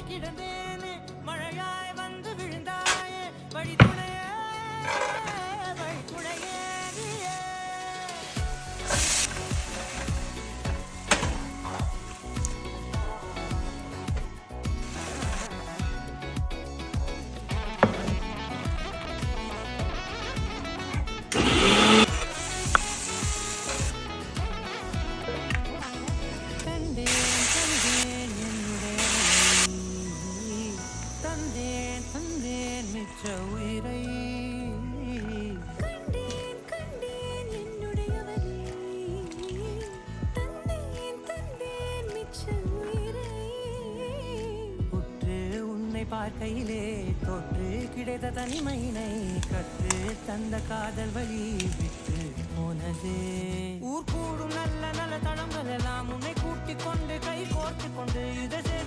கிடந்தேனே மழையாய் வந்து விழுந்தாயே வழி துணையே வழி துணையே நீயே. கண்டேன் கண்டேன் என்னுடைய வழி. தந்தேன் தந்தேன் மிச்ச உயிரை. கண்டேன் கண்டேன் என்னுடைய வலி தந்தேன் தந்தேன் மிச்ச உயிரை உற்று உன்னை பார்க்கையிலே தொற்று கிடைத்த தனிமையினை கற்று தந்த காதல் வழி விட்டு போனதே. ஊர் கூடும் நல்ல நல்ல தளங்கள் எல்லாம் உன்னை கூட்டிக் கொண்டு கை கோர்த்து கொண்டு இதை சேர்த்து